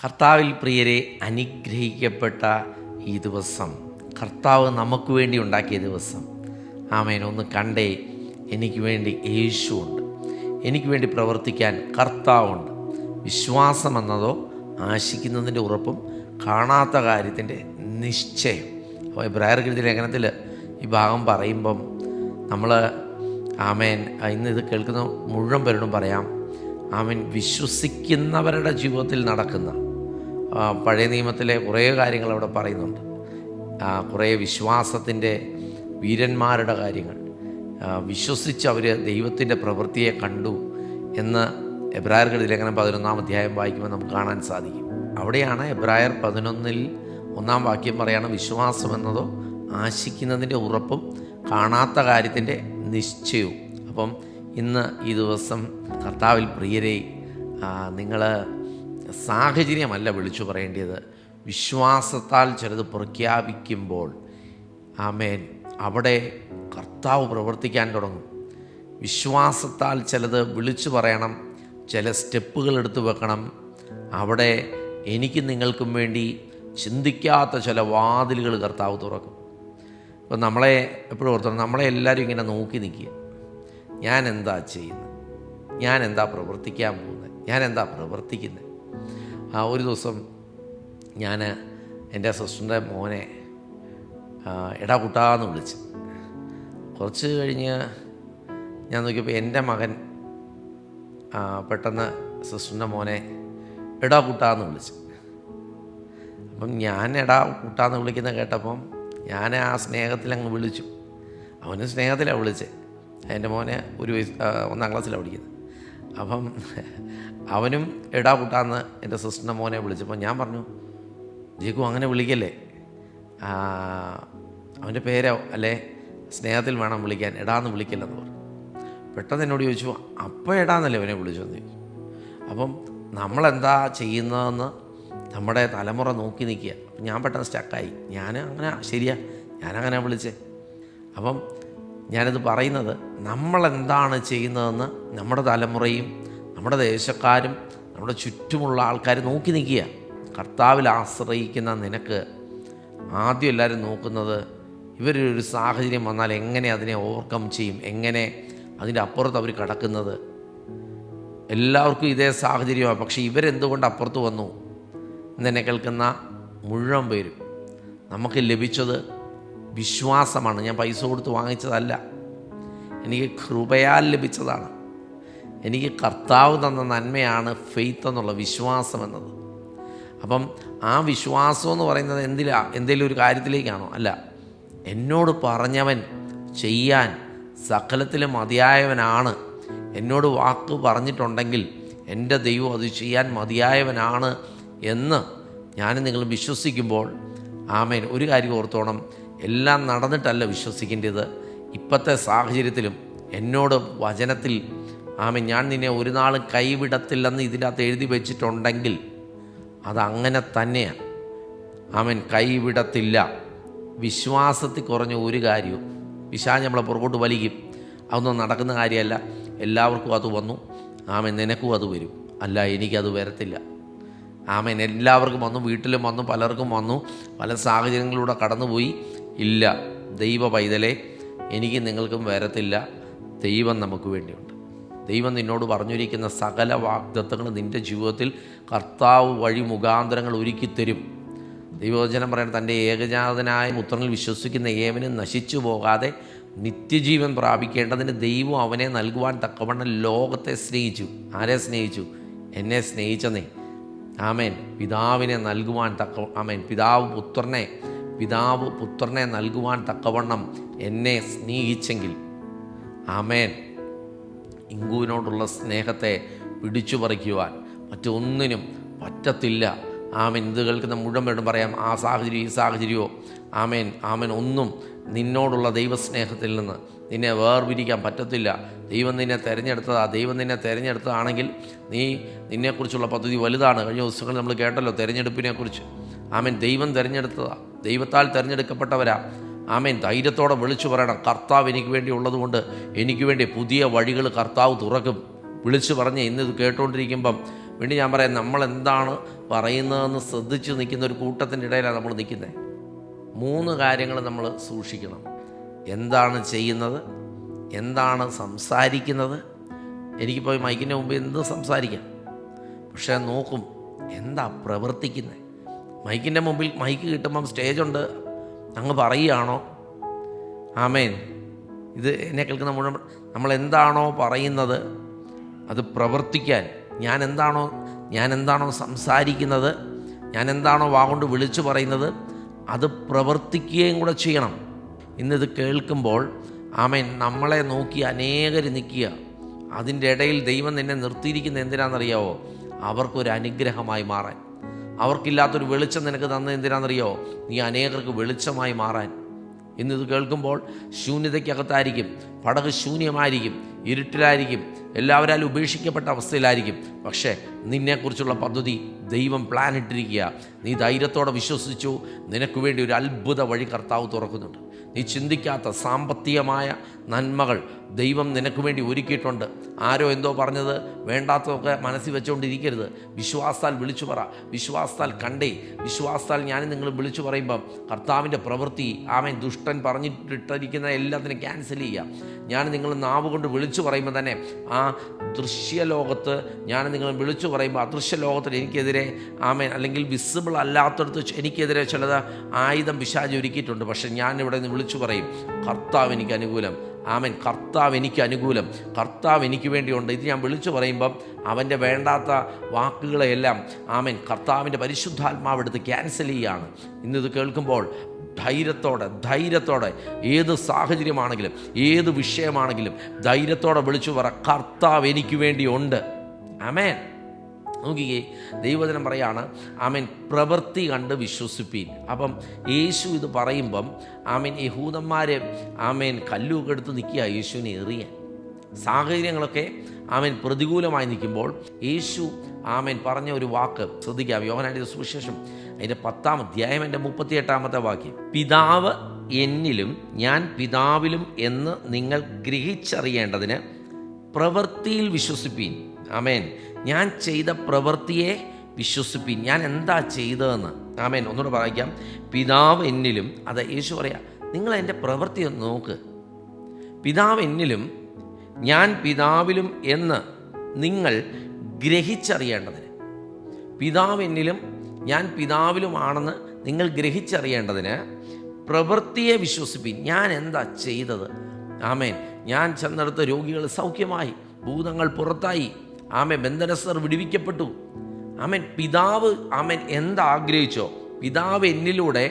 കർത്താവിൽ പ്രിയരെ, അനുഗ്രഹിക്കപ്പെട്ട ഈ ദിവസം കർത്താവ് നമുക്ക് വേണ്ടി ഉണ്ടാക്കിയ ദിവസം. ആമേൻ. ഒന്ന് കണ്ടേ, എനിക്ക് വേണ്ടി യേശുവുണ്ട്, എനിക്ക് വേണ്ടി പ്രവർത്തിക്കാൻ കർത്താവുണ്ട്. വിശ്വാസം എന്നതോ ആശിക്കുന്നതിൻ്റെ ഉറപ്പും കാണാത്ത കാര്യത്തിൻ്റെ നിശ്ചയം. അപ്പോൾ എബ്രായർക്കെഴുതിയ ലേഖനത്തിൽ ഈ ഭാഗം പറയുമ്പം നമ്മൾ ആമേൻ, ഇന്ന് ഇത് കേൾക്കുന്ന മുഴുവൻ പേരോടും പറയാം, ആമേൻ, വിശ്വസിക്കുന്നവരുടെ ജീവിതത്തിൽ നടക്കുന്ന പഴയ നിയമത്തിലെ കുറേ കാര്യങ്ങൾ അവിടെ പറയുന്നുണ്ട്. കുറേ വിശ്വാസത്തിൻ്റെ വീരന്മാരുടെ കാര്യങ്ങൾ, വിശ്വസിച്ച് അവർ ദൈവത്തിൻ്റെ പ്രവൃത്തിയെ കണ്ടു എന്ന് എബ്രായർക്കെഴുതിയ ലേഖനം 11-ാം അധ്യായം വായിക്കുമ്പോൾ നമുക്ക് കാണാൻ സാധിക്കും. അവിടെയാണ് എബ്രായർ 11-1 വാക്യം പറയാണ്, വിശ്വാസം എന്നതോ ആശിക്കുന്നതിൻ്റെ ഉറപ്പും കാണാത്ത കാര്യത്തിൻ്റെ നിശ്ചയവും. അപ്പം ഇന്ന് ഈ ദിവസം കർത്താവിൽ പ്രിയരെ, നിങ്ങൾ സാഹചര്യമല്ല വിളിച്ചു പറയേണ്ടത്. വിശ്വാസത്താൽ ചിലത് പ്രഖ്യാപിക്കുമ്പോൾ ആമേൻ, അവിടെ കർത്താവ് പ്രവർത്തിക്കാൻ തുടങ്ങും. വിശ്വാസത്താൽ ചിലത് വിളിച്ചു പറയണം, ചില സ്റ്റെപ്പുകൾ എടുത്തു വെക്കണം. അവിടെ എനിക്കും നിങ്ങൾക്കും വേണ്ടി ചിന്തിക്കാത്ത ചില വാതിലുകൾ കർത്താവ് തുറക്കും. ഇപ്പം നമ്മളെ എപ്പോഴും ഓർത്തോണം, നമ്മളെ എല്ലാവരും ഇങ്ങനെ നോക്കി നിൽക്കുക, ഞാൻ എന്താ ചെയ്യുന്നത്, ഞാൻ എന്താ പ്രവർത്തിക്കാൻ പോകുന്നത്, ഞാൻ എന്താ പ്രവർത്തിക്കുന്നത്. ഒരു ദിവസം ഞാൻ എൻ്റെ സിസ്റ്ററിൻ്റെ മോനെ എടാ കുട്ടാന്ന് വിളിച്ച്. കുറച്ച് കഴിഞ്ഞ് ഞാൻ നോക്കിയപ്പോൾ എൻ്റെ മകൻ പെട്ടെന്ന് സിസ്റ്ററിൻ്റെ മോനെ എടാ കുട്ടാന്ന് വിളിച്ച്. അപ്പം ഞാൻ എടാ കുട്ടാന്ന് വിളിക്കുന്ന കേട്ടപ്പം ഞാൻ ആ സ്നേഹത്തിലങ്ങ് വിളിച്ചു. അവന് സ്നേഹത്തിലാണ് വിളിച്ചത്. എൻ്റെ മോനെ 1-ാം ക്ലാസ്സിലാണ് പഠിക്കുന്നത്. അപ്പം അവനും എടാ കുട്ടാന്ന് എൻ്റെ സിസ്റ്ററിൻ്റെ മോനെ വിളിച്ചപ്പോൾ ഞാൻ പറഞ്ഞു, ജീക്കു അങ്ങനെ വിളിക്കല്ലേ, അവൻ്റെ പേരോ അല്ലേ സ്നേഹത്തിൽ വേണം വിളിക്കാൻ, എടാന്ന് വിളിക്കില്ലെന്ന് പറഞ്ഞു. പെട്ടെന്ന് എന്നോട് ചോദിച്ചു, അപ്പം എടാന്നല്ലേ അവനെ വിളിച്ചെന്ന് ചോദിച്ചു. അപ്പം നമ്മളെന്താ ചെയ്യുന്നതെന്ന് നമ്മുടെ തലമുറ നോക്കി നിൽക്കുക. ഞാൻ പെട്ടെന്ന് സ്റ്റക്കായി. ഞാൻ അങ്ങനെ ശരിയാ, ഞാനങ്ങനെ വിളിച്ചേ. അപ്പം ഞാനിത് പറയുന്നത്, നമ്മളെന്താണ് ചെയ്യുന്നതെന്ന് നമ്മുടെ തലമുറയും നമ്മുടെ ദേശക്കാരും നമ്മുടെ ചുറ്റുമുള്ള ആൾക്കാർ നോക്കി നിൽക്കുക. കർത്താവിൽ ആശ്രയിക്കുന്ന നിനക്ക് ആദ്യം എല്ലാവരും നോക്കുന്നത്, ഇവരൊരു സാഹചര്യം വന്നാൽ എങ്ങനെ അതിനെ ഓവർകം ചെയ്യും, എങ്ങനെ അതിൻ്റെ അപ്പുറത്ത് അവർ കടക്കുന്നത്. എല്ലാവർക്കും ഇതേ സാഹചര്യമാണ്, പക്ഷേ ഇവരെന്തുകൊണ്ട് അപ്പുറത്ത് വന്നു എന്നെ കേൾക്കുന്ന മുഴുവൻ പേരും നമുക്ക് ലഭിച്ചത് വിശ്വാസമാണ്. ഞാൻ പൈസ കൊടുത്ത് വാങ്ങിച്ചതല്ല, എനിക്ക് കൃപയാൽ ലഭിച്ചതാണ്. എനിക്ക് കർത്താവ് തന്ന നന്മയാണ് ഫെയ്ത്ത് എന്നുള്ള വിശ്വാസം എന്നത്. അപ്പം ആ വിശ്വാസം എന്ന് പറയുന്നത് എന്തെങ്കിലും ഒരു കാര്യത്തിലേക്കാണോ? അല്ല, എന്നോട് പറഞ്ഞവൻ ചെയ്യാൻ സകലത്തിലും മതിയായവനാണ്. എന്നോട് വാക്ക് പറഞ്ഞിട്ടുണ്ടെങ്കിൽ എൻ്റെ ദൈവം അത് ചെയ്യാൻ മതിയായവനാണ് എന്ന് ഞാനും നിങ്ങൾ വിശ്വസിക്കുമ്പോൾ ആമേൻ, ഒരു കാര്യം ഓർത്തോണം, എല്ലാം നടന്നിട്ടല്ല വിശ്വസിക്കേണ്ടത്. ഇപ്പോഴത്തെ സാഹചര്യത്തിലും എന്നോട് വചനത്തിൽ ആമേൻ, ഞാൻ നിന്നെ ഒരു നാളും കൈവിടത്തില്ലെന്ന് ഇതിനകത്ത് എഴുതി വെച്ചിട്ടുണ്ടെങ്കിൽ അതങ്ങനെ തന്നെയാണ്. ആമേൻ, കൈവിടത്തില്ല. വിശ്വാസത്തിൽ കുറഞ്ഞ ഒരു കാര്യവും പിശാച് നമ്മളെ പുറകോട്ട് വലിക്കും. അതൊന്നും നടക്കുന്ന കാര്യമല്ല. എല്ലാവർക്കും അത് വന്നു, ആമേൻ, നിനക്കും അത് വരും. അല്ല, എനിക്കത് വരത്തില്ല. ആമേൻ, എല്ലാവർക്കും വന്നു, വീട്ടിലും വന്നു, പലർക്കും വന്നു, പല സാഹചര്യങ്ങളിലൂടെ കടന്നുപോയി. ഇല്ല, ദൈവ പൈതലേ, എനിക്ക് നിങ്ങൾക്കും വരത്തില്ല. ദൈവം നമുക്ക് വേണ്ടിയുണ്ട്. ദൈവം നിന്നോട് പറഞ്ഞിരിക്കുന്ന സകല വാഗ്ദത്തങ്ങൾ നിൻ്റെ ജീവിതത്തിൽ കർത്താവ് വഴി മുഖാന്തരങ്ങൾ ഒരുക്കിത്തരും. ദൈവവചനം പറയുന്നത്, തൻ്റെ ഏകജാതനായ പുത്രനിൽ വിശ്വസിക്കുന്ന ഏവനും നശിച്ചു പോകാതെ നിത്യജീവൻ പ്രാപിക്കേണ്ടതിന് ദൈവം അവനെ നൽകുവാൻ തക്കവണ്ണം ലോകത്തെ സ്നേഹിച്ചു. ആരെ സ്നേഹിച്ചു? എന്നെ സ്നേഹിച്ചെന്നേ. ആമേൻ, പിതാവിനെ നൽകുവാൻ ആമേൻ, പിതാവ് പുത്രനെ നൽകുവാൻ തക്കവണ്ണം എന്നെ സ്നേഹിച്ചെങ്കിൽ ആമേൻ, ഇങ്കുവിനോടുള്ള സ്നേഹത്തെ പിടിച്ചു പറിക്കുവാൻ മറ്റൊന്നിനും പറ്റത്തില്ല. ആമേൻ, ഇത് കേൾക്കുന്ന മുഴുവൻ പേരും പറയാം, ആ സാഹചര്യം ഈ സാഹചര്യമോ ആമേൻ ഒന്നും നിന്നോടുള്ള ദൈവസ്നേഹത്തിൽ നിന്ന് നിന്നെ വേർപിരിക്കാൻ പറ്റത്തില്ല. ദൈവം നിന്നെ തിരഞ്ഞെടുത്തതാണെങ്കിൽ നിന്നെക്കുറിച്ചുള്ള പദ്ധതി വലുതാണ്. കഴിഞ്ഞ ദിവസങ്ങളിൽ നമ്മൾ കേട്ടല്ലോ തിരഞ്ഞെടുപ്പിനെക്കുറിച്ച്. ആമേൻ, ദൈവം തിരഞ്ഞെടുത്തതാണ്, ദൈവത്താൽ തിരഞ്ഞെടുക്കപ്പെട്ടവരാ. ആമേൻ, ധൈര്യത്തോടെ വിളിച്ചു പറയണം, കർത്താവ് എനിക്ക് വേണ്ടി ഉള്ളതുകൊണ്ട് എനിക്ക് വേണ്ടി പുതിയ വഴികൾ കർത്താവ് തുറക്കും. വിളിച്ചു പറഞ്ഞ് ഇന്നിത് കേട്ടുകൊണ്ടിരിക്കുമ്പം വേണ്ടി ഞാൻ പറയാം, നമ്മളെന്താണ് പറയുന്നതെന്ന് ശ്രദ്ധിച്ച് നിൽക്കുന്ന ഒരു കൂട്ടത്തിൻ്റെ ഇടയിലാണ് നമ്മൾ നിൽക്കുന്നത്. 3 കാര്യങ്ങൾ നമ്മൾ സൂക്ഷിക്കണം. എന്താണ് ചെയ്യുന്നത്, എന്താണ് സംസാരിക്കുന്നത്. എനിക്കിപ്പോൾ മൈക്കിൻ്റെ മുമ്പ് എന്ത് സംസാരിക്കാം, പക്ഷേ നോക്കും എന്താ പ്രവർത്തിക്കുന്നത്. മൈക്കിൻ്റെ മുമ്പിൽ മൈക്ക് കിട്ടുമ്പം സ്റ്റേജുണ്ട്, അങ്ങ് പറയുകയാണോ? ആമേൻ. ഇത് എന്നെ കേൾക്കുന്ന മുഴുവൻ നമ്മൾ എന്താണോ പറയുന്നത് അത് പ്രവർത്തിക്കാൻ, ഞാൻ എന്താണോ സംസാരിക്കുന്നത്, ഞാൻ എന്താണോ വാഗൊണ്ട് വിളിച്ചു പറയുന്നത് അത് പ്രവർത്തിക്കുകയും കൂടെ ചെയ്യണം. ഇന്നിത് കേൾക്കുമ്പോൾ ആമേൻ, നമ്മളെ നോക്കി അനേകർ നിൽക്കുക. അതിൻ്റെ ഇടയിൽ ദൈവം നിന്നെ നിർത്തിയിരിക്കുന്നത് എന്തിനാണെന്നറിയാവോ? അവർക്കൊരു അനുഗ്രഹമായി മാറാൻ. അവർക്കില്ലാത്തൊരു വെളിച്ചം നിനക്ക് തന്നത് എന്തിനാണെന്നറിയാവോ? നീ അനേകർക്ക് വെളിച്ചമായി മാറാൻ. ഇന്നിത് കേൾക്കുമ്പോൾ ശൂന്യതയ്ക്കകത്തായിരിക്കും, പടക് ശൂന്യമായിരിക്കും, ഇരുട്ടിലായിരിക്കും, എല്ലാവരാലും ഉപേക്ഷിക്കപ്പെട്ട അവസ്ഥയിലായിരിക്കും. പക്ഷേ നിന്നെക്കുറിച്ചുള്ള പദ്ധതി ദൈവം പ്ലാൻ ഇട്ടിരിക്കുക. നീ ധൈര്യത്തോടെ വിശ്വസിച്ചു, നിനക്ക് വേണ്ടി ഒരു അത്ഭുത വഴി കർത്താവ് തുറക്കുന്നുണ്ട്. നീ ചിന്തിക്കാത്ത സാമ്പത്തികമായ നന്മകൾ ദൈവം നിനക്ക് വേണ്ടി ഒരുക്കിയിട്ടുണ്ട്. ആരോ എന്തോ പറഞ്ഞത് വേണ്ടാത്തതൊക്കെ മനസ്സിൽ വെച്ചുകൊണ്ടിരിക്കരുത്. വിശ്വാസത്താൽ വിളിച്ചു പറ, വിശ്വാസത്താൽ കണ്ടേ, വിശ്വാസത്താൽ ഞാൻ നിങ്ങൾ വിളിച്ചു പറയുമ്പം കർത്താവിൻ്റെ പ്രവൃത്തി ആമേൻ. ദുഷ്ടൻ പറഞ്ഞിട്ടിരിക്കുന്ന എല്ലാത്തിനും ക്യാൻസൽ ചെയ്യുക. ഞാൻ നിങ്ങൾ നാവ് കൊണ്ട് വിളിച്ചു പറയുമ്പോൾ തന്നെ ആ ദൃശ്യലോകത്ത് ഞാൻ നിങ്ങൾ വിളിച്ചു പറയുമ്പോൾ അദൃശ്യ ലോകത്തിൽ എനിക്കെതിരെ ആമേൻ, അല്ലെങ്കിൽ വിസിബിൾ അല്ലാത്തടത്ത് എനിക്കെതിരെ ചിലത് ആയുധം പിശാച് ഒരുക്കിയിട്ടുണ്ട്. പക്ഷെ ഞാൻ ഇവിടെ നിന്ന് വിളിച്ചു പറയും, കർത്താവ് എനിക്ക് അനുകൂലം. ആമേൻ. കർത്താവ് എനിക്ക് അനുകൂലം, കർത്താവ് എനിക്ക് വേണ്ടിയുണ്ട്. ഇത് ഞാൻ വിളിച്ചു പറയുമ്പം അവൻ്റെ വേണ്ടാത്ത വാക്കുകളെയെല്ലാം ആമേൻ കർത്താവിൻ്റെ പരിശുദ്ധാത്മാവ് എടുത്ത് ക്യാൻസൽ ചെയ്യുകയാണ്. ഇന്നിത് കേൾക്കുമ്പോൾ ധൈര്യത്തോടെ ഏത് സാഹചര്യമാണെങ്കിലും ഏത് വിഷയമാണെങ്കിലും ധൈര്യത്തോടെ വിളിച്ചു പറ, കർത്താവ് എനിക്ക് വേണ്ടിയുണ്ട്. ആമേൻ. നോക്കിക്കേ, ദൈവവചനം പറയാണ് ആമേൻ, പ്രവൃത്തി കണ്ട് വിശ്വസിപ്പീൻ. അപ്പം യേശു ഇത് പറയുമ്പം ആമേൻ യഹൂദന്മാരെ ആമേൻ കല്ലൊക്കെ എടുത്ത് നിൽക്കുക യേശുവിനെ എറിയാൻ. സാഹചര്യങ്ങളൊക്കെ ആമേൻ പ്രതികൂലമായി നിൽക്കുമ്പോൾ യേശു ആമേൻ പറഞ്ഞ ഒരു വാക്ക് ശ്രദ്ധിക്കാം. യോഹന്നാന്റെ സുവിശേഷം അതിൻ്റെ 10-ാം അധ്യായം 38-ാമത്തെ വാക്യം, പിതാവ് എന്നിലും ഞാൻ പിതാവിലും എന്ന് നിങ്ങൾ ഗ്രഹിച്ചറിയേണ്ടതിന് പ്രവൃത്തിയിൽ വിശ്വസിപ്പീൻ. ആമേൻ. ഞാൻ ചെയ്ത പ്രവൃത്തിയെ വിശ്വസിപ്പീൻ. ഞാൻ എന്താ ചെയ്തതെന്ന്. ആമേൻ. ഒന്നുകൂടെ പറയാം, പിതാവ് എന്നിലും. അത് യേശു പറയാം, നിങ്ങൾ എൻ്റെ പ്രവൃത്തി ഒന്ന് നോക്ക്. പിതാവ് എന്നിലും ഞാൻ പിതാവിലും എന്ന് നിങ്ങൾ ഗ്രഹിച്ചറിയേണ്ടതിന്. പിതാവ് എന്നിലും ഞാൻ പിതാവിലുമാണെന്ന് നിങ്ങൾ ഗ്രഹിച്ചറിയേണ്ടതിന് പ്രവൃത്തിയെ വിശ്വസിപ്പീൻ. ഞാൻ എന്താ ചെയ്തത്? ആമേൻ. ഞാൻ ചെന്നെടുത്ത രോഗികൾ സൗഖ്യമായി, ഭൂതങ്ങൾ പുറത്തായി, ആമേൻ, ബന്ധനസ്ഥർ വിടുവിക്കപ്പെട്ടു. ആമേൻ. പിതാവ് ആമേൻ എന്താഗ്രഹിച്ചോ, പിതാവ് എന്നിലൂടെ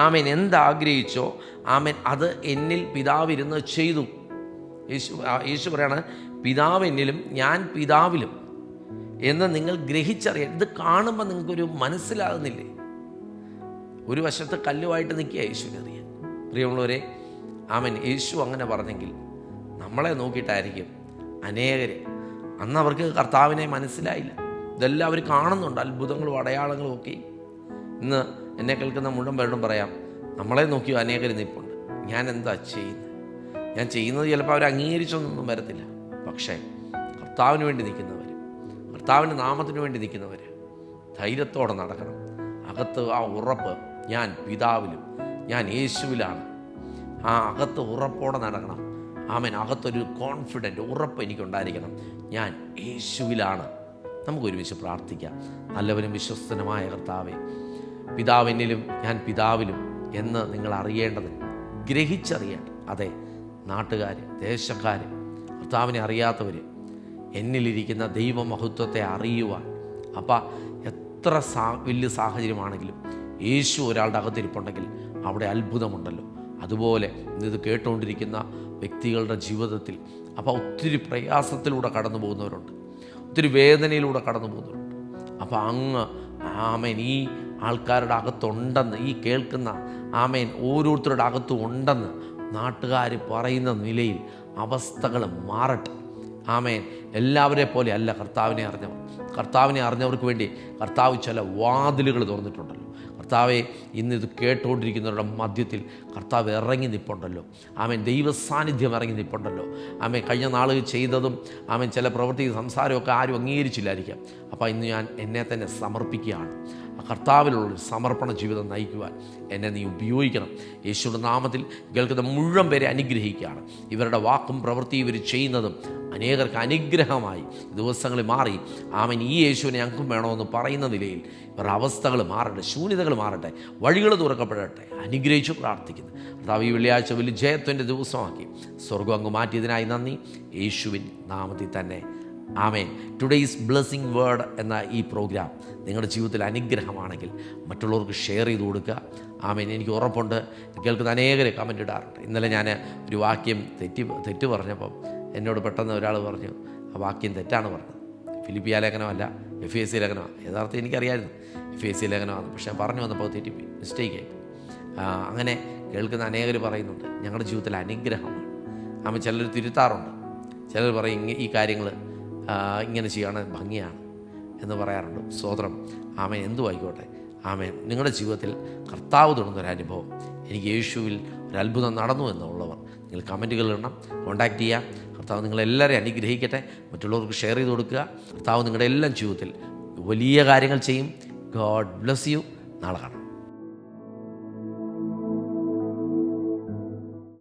ആമേൻ എന്താഗ്രഹിച്ചോ ആമേൻ അത് എന്നിൽ പിതാവ് ഇരുന്ന് ചെയ്തു. യേശു പറയാണ്, പിതാവ് എന്നിലും ഞാൻ പിതാവിലും എന്ന് നിങ്ങൾ ഗ്രഹിച്ചറിയാൻ. ഇത് കാണുമ്പോൾ നിങ്ങൾക്കൊരു മനസ്സിലാകുന്നില്ലേ? ഒരു വശത്ത് കല്ലുമായിട്ട് നിൽക്കുക യേശുവിനെ അറിയാൻ. പ്രിയമുള്ളവരെ, ആമേൻ. യേശു അങ്ങനെ പറഞ്ഞെങ്കിൽ നമ്മളെ നോക്കിയിട്ടായിരിക്കും അനേകരെ. അന്ന് അവർക്ക് കർത്താവിനെ മനസ്സിലായില്ല. ഇതെല്ലാം അവർ കാണുന്നുണ്ട്, അത്ഭുതങ്ങളും അടയാളങ്ങളും ഒക്കെ. ഇന്ന് എന്നെ കേൾക്കുന്ന മുഴുവൻ പേരോടും പറയാം, നമ്മളെ നോക്കി അനേകർ നിൽപ്പുണ്ട്. ഞാൻ എന്താ ചെയ്യുന്നത്? ഞാൻ ചെയ്യുന്നത് ചിലപ്പോൾ അവർ അംഗീകരിച്ചൊന്നും വരത്തില്ല. പക്ഷേ കർത്താവിന് വേണ്ടി നിൽക്കുന്നവർ, കർത്താവിൻ്റെ നാമത്തിന് വേണ്ടി നിൽക്കുന്നവർ ധൈര്യത്തോടെ നടക്കണം. അകത്ത് ആ ഉറപ്പ്, ഞാൻ പിതാവിലും ഞാൻ യേശുവിലാണ്. ആ അകത്ത് ഉറപ്പോടെ നടക്കണം. ആമേൻ. അകത്തൊരു കോൺഫിഡൻറ്റ് ഉറപ്പ് എനിക്കുണ്ടായിരിക്കണം, ഞാൻ യേശുവിലാണ്. നമുക്ക് ഒരുമിച്ച് പ്രാർത്ഥിക്കാം. നല്ലവനും വിശ്വസ്തനുമായ കർത്താവേ, പിതാവിനിലും ഞാൻ പിതാവിലും എന്ന് നിങ്ങൾ അറിയേണ്ടതിന് ഗ്രഹിച്ചറിയേണ്ട. അതെ, നാട്ടുകാർ, ദേശക്കാർ, കർത്താവിനെ അറിയാത്തവർ എന്നിലിരിക്കുന്ന ദൈവമഹത്വത്തെ അറിയുവാൻ. അപ്പം എത്ര വലിയ സാഹചര്യമാണെങ്കിലും യേശു ഒരാളുടെ അകത്തിരിപ്പുണ്ടെങ്കിൽ അവിടെ അത്ഭുതമുണ്ടല്ലോ. അതുപോലെ ഇത് കേട്ടുകൊണ്ടിരിക്കുന്ന വ്യക്തികളുടെ ജീവിതത്തിൽ അപ്പോൾ ഒത്തിരി പ്രയാസത്തിലൂടെ കടന്നു പോകുന്നവരുണ്ട്, ഒത്തിരി വേദനയിലൂടെ കടന്നു പോകുന്നവരുണ്ട്. അപ്പോൾ അങ്ങ് ആമേൻ ഈ ആൾക്കാരുടെ അകത്തുണ്ടെന്ന്, ഈ കേൾക്കുന്ന ആമേൻ ഓരോരുത്തരുടെ അകത്തും ഉണ്ടെന്ന് നാട്ടുകാർ പറയുന്ന നിലയിൽ അവസ്ഥകൾ മാറട്ടെ. ആമേൻ. എല്ലാവരെ പോലെ അല്ല കർത്താവിനെ അറിഞ്ഞവർ. കർത്താവിനെ അറിഞ്ഞവർക്ക് വേണ്ടി കർത്താവ് ചില വാതിലുകൾ തുറന്നിട്ടുണ്ടല്ലോ. കർത്താവെ, ഇന്നിത് കേട്ടുകൊണ്ടിരിക്കുന്നവരുടെ മധ്യത്തിൽ കർത്താവ് ഇറങ്ങി നിൽപ്പുണ്ടല്ലോ. ആമേൻ. ദൈവസാന്നിധ്യം ഇറങ്ങി നിൽപ്പുണ്ടല്ലോ. ആമേൻ. കഴിഞ്ഞ നാളുകൾ ചെയ്തതും ആമേൻ ചില പ്രവൃത്തി സംസാരമൊക്കെ ആരും അംഗീകരിച്ചില്ലായിരിക്കാം. അപ്പോൾ ഇന്ന് ഞാൻ എന്നെ തന്നെ സമർപ്പിക്കുകയാണ്. ആ കർത്താവിലുള്ളൊരു സമർപ്പണ ജീവിതം നയിക്കുവാൻ എന്നെ നീ ഉപയോഗിക്കണം. യേശുവിൻ്റെ നാമത്തിൽ കേൾക്കുന്ന മുഴുവൻ പേരെ അനുഗ്രഹിക്കുകയാണ്. ഇവരുടെ വാക്കും പ്രവൃത്തി ഇവർ ചെയ്യുന്നതും അനേകർക്ക് അനുഗ്രഹമായി ദിവസങ്ങളിൽ മാറി ആമേൻ ഈ യേശുവിനെ ഞങ്ങൾക്കും വേണമെന്ന് പറയുന്ന നിലയിൽ ഇവരുടെ അവസ്ഥകൾ മാറട്ടെ, ശൂന്യതകൾ മാറട്ടെ, വഴികൾ തുറക്കപ്പെടട്ടെ. അനുഗ്രഹിച്ചു പ്രാർത്ഥിക്കുന്നു. കർത്താവ് ഈ വെള്ളിയാഴ്ച വലിയ ജയത്തിൻ്റെ ദിവസമാക്കി സ്വർഗ്ഗം അങ്ങ് മാറ്റിയതിനായി നന്ദി. യേശുവിൻ നാമത്തിൽ തന്നെ ആമേൻ. ടുഡേയ്സ് ബ്ലെസ്സിങ് വേർഡ് എന്ന ഈ പ്രോഗ്രാം നിങ്ങളുടെ ജീവിതത്തിൽ അനുഗ്രഹമാണെങ്കിൽ മറ്റുള്ളവർക്ക് ഷെയർ ചെയ്ത് കൊടുക്കുക. ആമേൻ. എനിക്ക് ഉറപ്പുണ്ട് കേൾക്കുന്ന അനേകരെ കമൻ്റ് ഇടാറുണ്ട്. ഇന്നലെ ഞാൻ ഒരു വാക്യം തെറ്റ് പറഞ്ഞപ്പം എന്നോട് പെട്ടെന്ന് ഒരാൾ പറഞ്ഞു, ആ വാക്യം തെറ്റാണ് പറഞ്ഞത്. ഫിലിപ്പിയ ലേഖനമല്ല, FAC ലേഖനമാണ്. യഥാർത്ഥം എനിക്കറിയാമായിരുന്നു FAC ലേഖനമാണ്. പക്ഷേ ഞാൻ പറഞ്ഞു വന്നപ്പോൾ തെറ്റിപ്പോയി, മിസ്റ്റേക്കായി. അങ്ങനെ കേൾക്കുന്ന അനേകർ പറയുന്നുണ്ട് ഞങ്ങളുടെ ജീവിതത്തിൽ അനുഗ്രഹമാണ്. ആമേൻ. ചിലർ തിരുത്താറുണ്ട്. ചിലർ പറയും ഈ കാര്യങ്ങൾ ഇങ്ങനെ ചെയ്യണം ഭംഗിയാണ് എന്ന് പറയാറുണ്ട്. സ്തോത്രം. ആമേൻ. എന്തു ആയിക്കോട്ടെ. ആമേൻ. നിങ്ങളുടെ ജീവിതത്തിൽ കർത്താവ് തുടർന്നൊരനുഭവം, എനിക്ക് യേശുവിൽ ഒരു അത്ഭുതം നടന്നു എന്നുള്ളവർ നിങ്ങൾ കമൻറ്റുകൾ ഇടണം, കോൺടാക്റ്റ് ചെയ്യാം. കർത്താവ് നിങ്ങളെല്ലാവരെയും അനുഗ്രഹിക്കട്ടെ. മറ്റുള്ളവർക്ക് ഷെയർ ചെയ്ത് കൊടുക്കുക. കർത്താവ് നിങ്ങളുടെ എല്ലാം ജീവിതത്തിൽ വലിയ കാര്യങ്ങൾ ചെയ്യും. God bless you. നാളെ കാണാം.